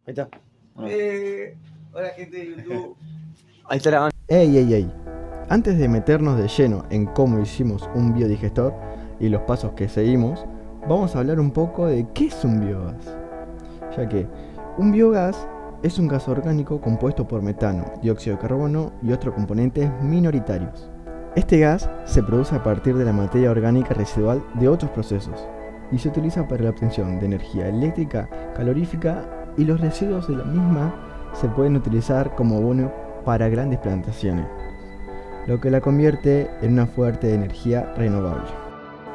Ahí está. Hola gente de YouTube. Ahí está grabando. Ey. Antes de meternos de lleno en cómo hicimos un biodigestor y los pasos que seguimos, vamos a hablar un poco de qué es un biogás. Ya que un biogás es un gas orgánico compuesto por metano, dióxido de carbono y otros componentes minoritarios. Este gas se produce a partir de la materia orgánica residual de otros procesos y se utiliza para la obtención de energía eléctrica, calorífica, y los residuos de la misma se pueden utilizar como abono para grandes plantaciones, lo que la convierte en una fuente de energía renovable.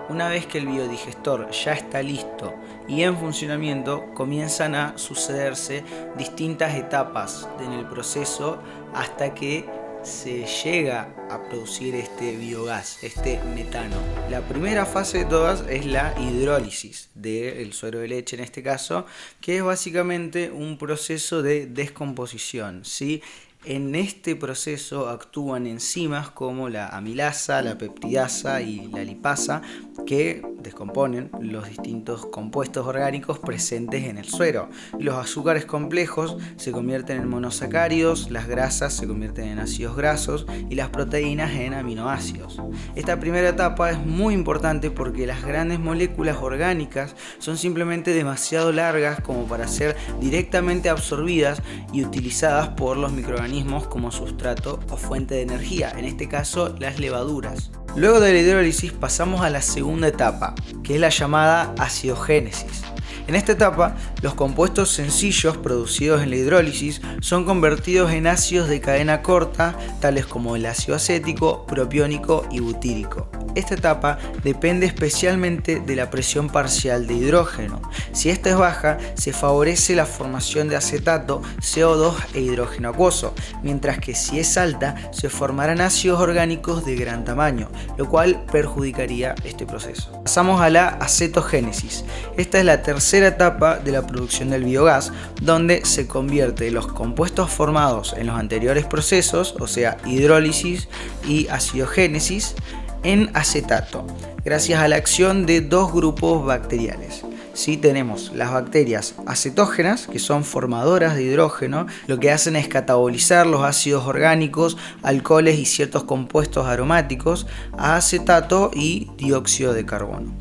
Una vez que el biodigestor ya está listo y en funcionamiento, comienzan a sucederse distintas etapas en el proceso hasta que se llega a producir este biogás, este metano. La primera fase de todas es la hidrólisis del suero de leche en este caso, que es básicamente un proceso de descomposición, ¿sí? En este proceso actúan enzimas como la amilasa, la peptidasa y la lipasa que descomponen los distintos compuestos orgánicos presentes en el suero. Los azúcares complejos se convierten en monosacáridos, las grasas se convierten en ácidos grasos y las proteínas en aminoácidos. Esta primera etapa es muy importante porque las grandes moléculas orgánicas son simplemente demasiado largas como para ser directamente absorbidas y utilizadas por los microorganismos como sustrato o fuente de energía, en este caso las levaduras. Luego de la hidrólisis pasamos a la segunda etapa, que es la llamada acidogénesis. En esta etapa, los compuestos sencillos producidos en la hidrólisis son convertidos en ácidos de cadena corta, tales como el ácido acético, propiónico y butírico. Esta etapa depende especialmente de la presión parcial de hidrógeno. Si esta es baja, se favorece la formación de acetato, CO2 e hidrógeno acuoso, mientras que si es alta, se formarán ácidos orgánicos de gran tamaño, lo cual perjudicaría este proceso. Pasamos a la acetogénesis. Esta es la tercera etapa de la producción del biogás, donde se convierte los compuestos formados en los anteriores procesos, o sea, hidrólisis y acidogénesis, en acetato, gracias a la acción de dos grupos bacteriales. Sí, tenemos las bacterias acetógenas, que son formadoras de hidrógeno, lo que hacen es catabolizar los ácidos orgánicos, alcoholes y ciertos compuestos aromáticos a acetato y dióxido de carbono.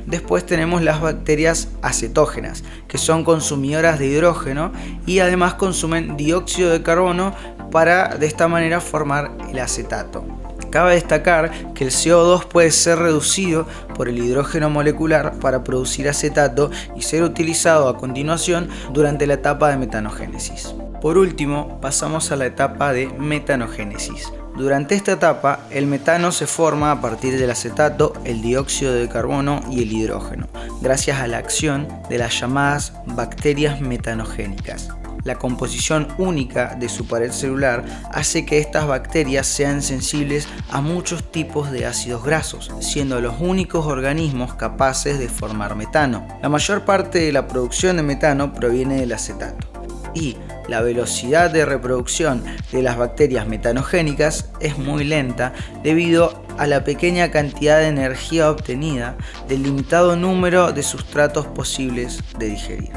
Después tenemos las bacterias acetógenas, que son consumidoras de hidrógeno y además consumen dióxido de carbono para de esta manera formar el acetato. Cabe destacar que el CO2 puede ser reducido por el hidrógeno molecular para producir acetato y ser utilizado a continuación durante la etapa de metanogénesis. Por último, pasamos a la etapa de metanogénesis. Durante esta etapa, el metano se forma a partir del acetato, el dióxido de carbono y el hidrógeno, gracias a la acción de las llamadas bacterias metanogénicas. La composición única de su pared celular hace que estas bacterias sean sensibles a muchos tipos de ácidos grasos, siendo los únicos organismos capaces de formar metano. La mayor parte de la producción de metano proviene del acetato. Y la velocidad de reproducción de las bacterias metanogénicas es muy lenta debido a la pequeña cantidad de energía obtenida del limitado número de sustratos posibles de digerir.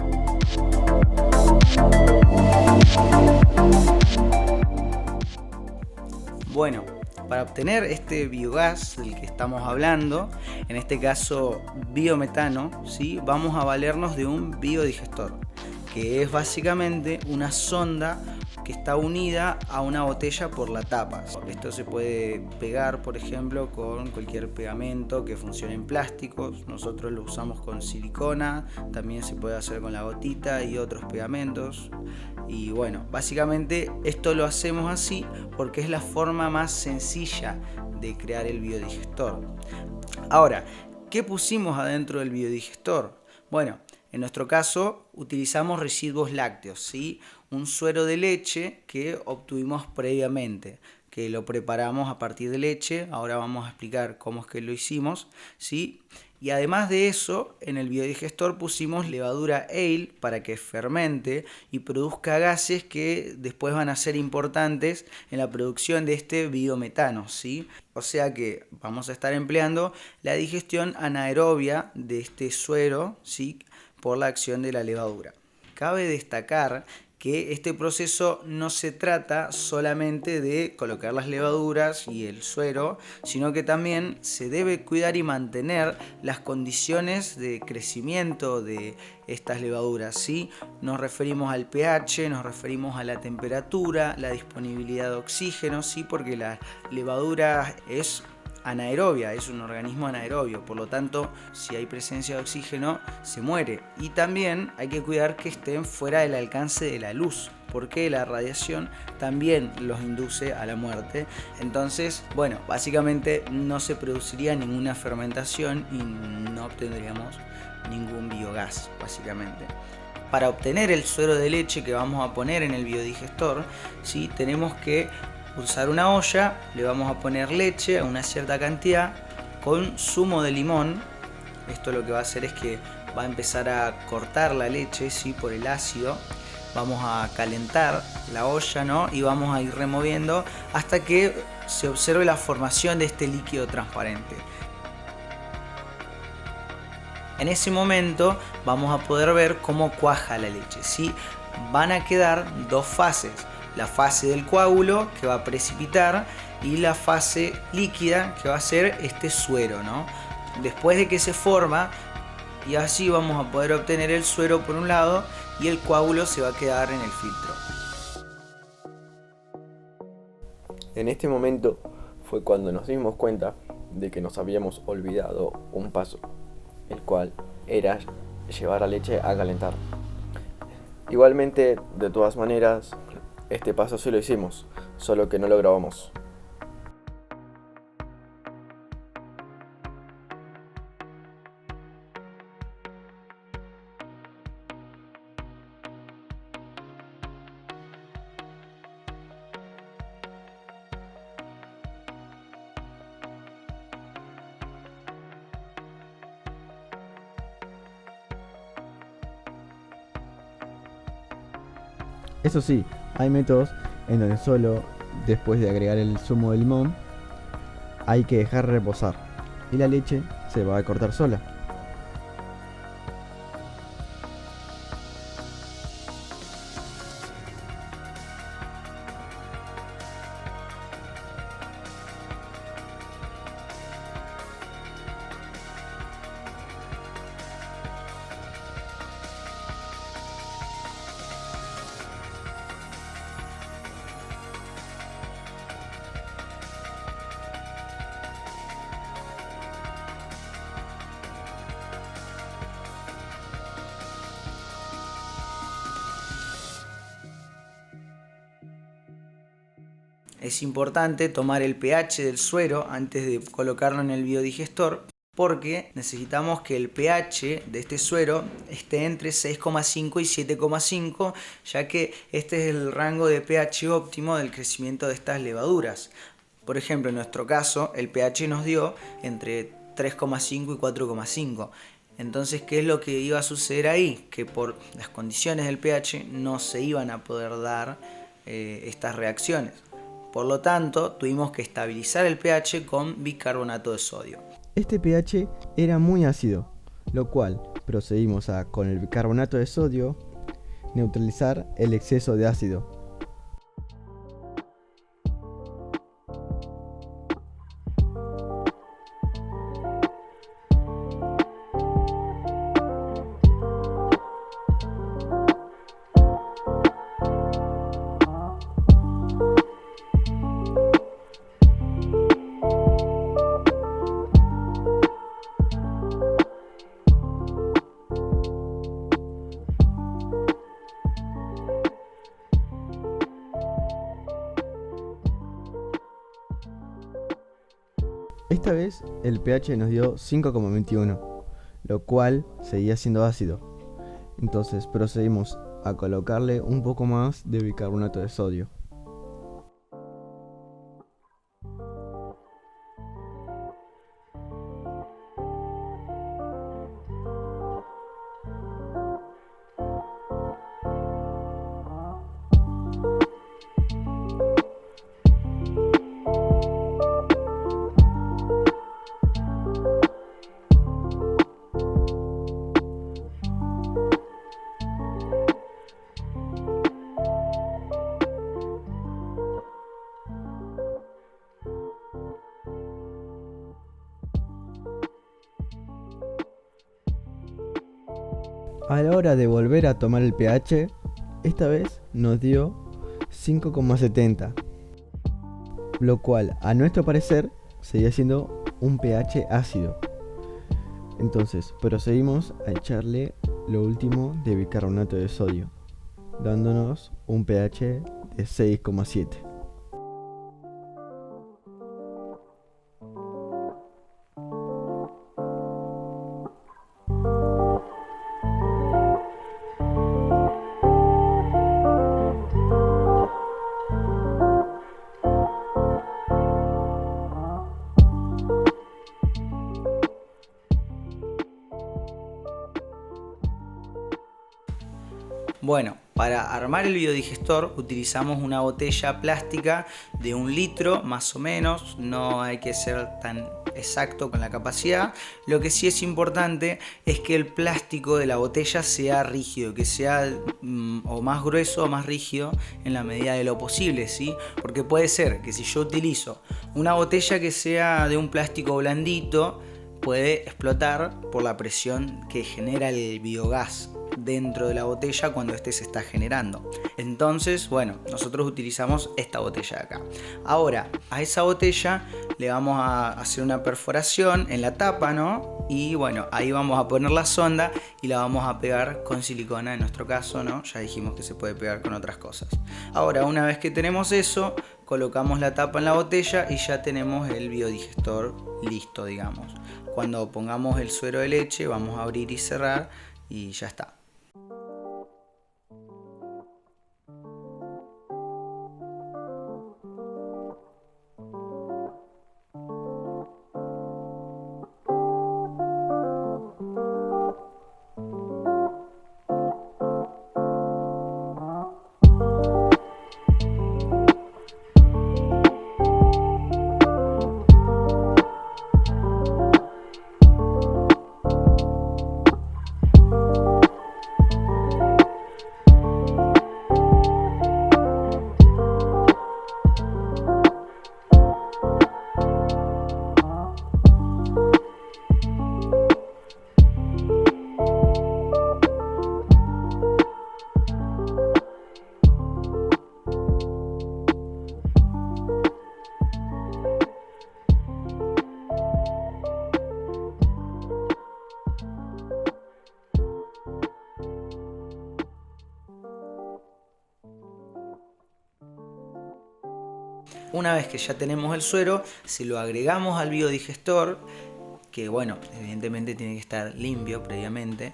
Bueno, para obtener este biogás del que estamos hablando, en este caso biometano, ¿sí? Vamos a valernos de un biodigestor, que es básicamente una sonda que está unida a una botella por la tapa. Esto se puede pegar, por ejemplo, con cualquier pegamento que funcione en plásticos. Nosotros lo usamos con silicona, también se puede hacer con la gotita y otros pegamentos. Y bueno, básicamente esto lo hacemos así porque es la forma más sencilla de crear el biodigestor. Ahora, ¿qué pusimos adentro del biodigestor? Bueno, en nuestro caso utilizamos residuos lácteos, ¿sí? Un suero de leche que obtuvimos previamente, que lo preparamos a partir de leche. Ahora vamos a explicar cómo es que lo hicimos, ¿sí? Y además de eso, en el biodigestor pusimos levadura ale para que fermente y produzca gases que después van a ser importantes en la producción de este biometano, ¿sí? O sea que vamos a estar empleando la digestión anaerobia de este suero, ¿sí? Por la acción de la levadura. Cabe destacar que este proceso no se trata solamente de colocar las levaduras y el suero, sino que también se debe cuidar y mantener las condiciones de crecimiento de estas levaduras, ¿sí? Nos referimos al pH, nos referimos a la temperatura, la disponibilidad de oxígeno, ¿sí? Porque la levadura es anaerobia, es un organismo anaerobio, por lo tanto, si hay presencia de oxígeno, se muere. Y también hay que cuidar que estén fuera del alcance de la luz, porque la radiación también los induce a la muerte. Entonces, bueno, básicamente no se produciría ninguna fermentación y no obtendríamos ningún biogás, básicamente. Para obtener el suero de leche que vamos a poner en el biodigestor, ¿sí? Tenemos que usar una olla, le vamos a poner leche a una cierta cantidad con zumo de limón. Esto lo que va a hacer es que va a empezar a cortar la leche, ¿sí? Por el ácido. Vamos a calentar la olla, ¿no? Y vamos a ir removiendo hasta que se observe la formación de este líquido transparente. En ese momento vamos a poder ver cómo cuaja la leche, ¿sí? Van a quedar dos fases. La fase del coágulo, que va a precipitar, y la fase líquida, que va a ser este suero, ¿no? Después de que se forma, y así vamos a poder obtener el suero por un lado y el coágulo se va a quedar en el filtro. En este momento fue cuando nos dimos cuenta de que nos habíamos olvidado un paso, el cual era llevar la leche a calentar. Igualmente, de todas maneras, este paso sí lo hicimos, solo que no lo grabamos. Eso sí, hay métodos en donde solo después de agregar el zumo de limón hay que dejar reposar y la leche se va a cortar sola. Es importante tomar el pH del suero antes de colocarlo en el biodigestor, porque necesitamos que el pH de este suero esté entre 6,5 y 7,5, ya que este es el rango de pH óptimo del crecimiento de estas levaduras. Por ejemplo, en nuestro caso, el pH nos dio entre 3,5 y 4,5. Entonces, ¿qué es lo que iba a suceder ahí? Que por las condiciones del pH no se iban a poder dar estas reacciones. Por lo tanto, tuvimos que estabilizar el pH con bicarbonato de sodio. Este pH era muy ácido, lo cual procedimos a, con el bicarbonato de sodio, neutralizar el exceso de ácido. Esta vez el pH nos dio 5,21, lo cual seguía siendo ácido. Entonces procedimos a colocarle un poco más de bicarbonato de sodio. A la hora de volver a tomar el pH, esta vez nos dio 5,70, lo cual a nuestro parecer seguía siendo un pH ácido. Entonces procedimos a echarle lo último de bicarbonato de sodio, dándonos un pH de 6,7. Bueno, para armar el biodigestor utilizamos una botella plástica de 1 litro más o menos, no hay que ser tan exacto con la capacidad. Lo que sí es importante es que el plástico de la botella sea rígido, que sea o más grueso o más rígido en la medida de lo posible, ¿sí? Porque puede ser que si yo utilizo una botella que sea de un plástico blandito, puede explotar por la presión que genera el biogás dentro de la botella cuando este se está generando. Entonces, bueno, nosotros utilizamos esta botella de acá. Ahora, a esa botella le vamos a hacer una perforación en la tapa, ¿no? Y bueno, ahí vamos a poner la sonda y la vamos a pegar con silicona en nuestro caso, ¿no? Ya dijimos que se puede pegar con otras cosas. Ahora, una vez que tenemos eso, colocamos la tapa en la botella y ya tenemos el biodigestor listo, digamos. Cuando pongamos el suero de leche, vamos a abrir y cerrar y ya está. Una vez que ya tenemos el suero, se lo agregamos al biodigestor, que bueno, evidentemente tiene que estar limpio previamente,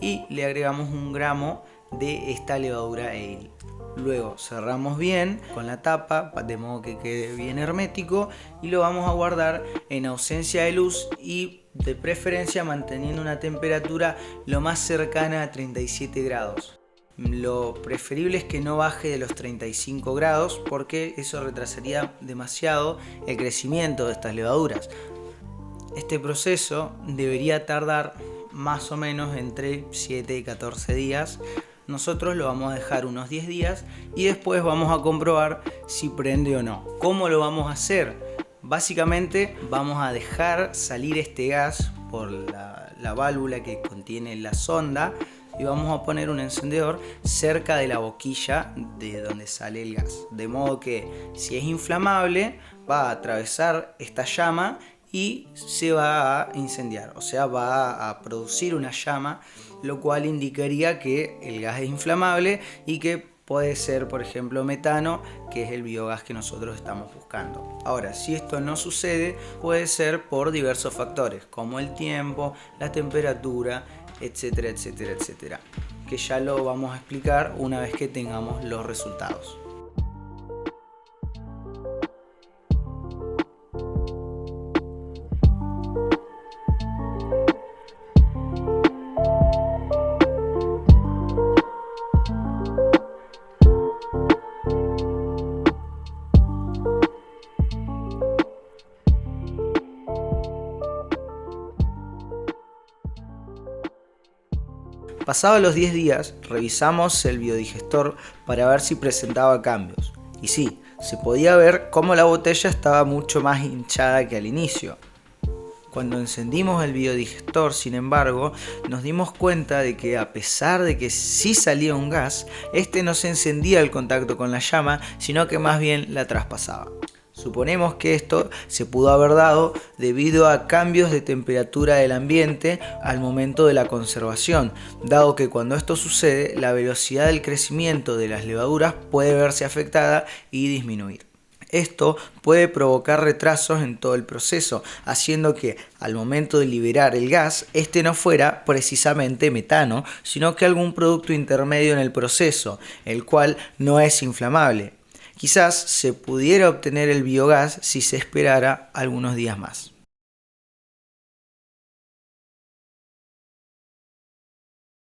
y le agregamos 1 gramo de esta levadura ale. Luego cerramos bien con la tapa de modo que quede bien hermético y lo vamos a guardar en ausencia de luz y de preferencia manteniendo una temperatura lo más cercana a 37 grados. Lo preferible es que no baje de los 35 grados porque eso retrasaría demasiado el crecimiento de estas levaduras. Este proceso debería tardar más o menos entre 7 y 14 días. Nosotros lo vamos a dejar unos 10 días y después vamos a comprobar si prende o no. ¿Cómo lo vamos a hacer? Básicamente vamos a dejar salir este gas por la válvula que contiene la sonda y vamos a poner un encendedor cerca de la boquilla de donde sale el gas. De modo que si es inflamable va a atravesar esta llama y se va a incendiar, o sea, va a producir una llama, lo cual indicaría que el gas es inflamable y que puede ser, por ejemplo, metano, que es el biogás que nosotros estamos buscando. Ahora, si esto no sucede, puede ser por diversos factores, como el tiempo, la temperatura, etcétera, etcétera, etcétera, que ya lo vamos a explicar una vez que tengamos los resultados. Pasados los 10 días, revisamos el biodigestor para ver si presentaba cambios. Y sí, se podía ver cómo la botella estaba mucho más hinchada que al inicio. Cuando encendimos el biodigestor, sin embargo, nos dimos cuenta de que a pesar de que sí salía un gas, este no se encendía al contacto con la llama, sino que más bien la traspasaba. Suponemos que esto se pudo haber dado debido a cambios de temperatura del ambiente al momento de la conservación, dado que cuando esto sucede, la velocidad del crecimiento de las levaduras puede verse afectada y disminuir. Esto puede provocar retrasos en todo el proceso, haciendo que al momento de liberar el gas, este no fuera precisamente metano, sino que algún producto intermedio en el proceso, el cual no es inflamable. Quizás se pudiera obtener el biogás si se esperara algunos días más.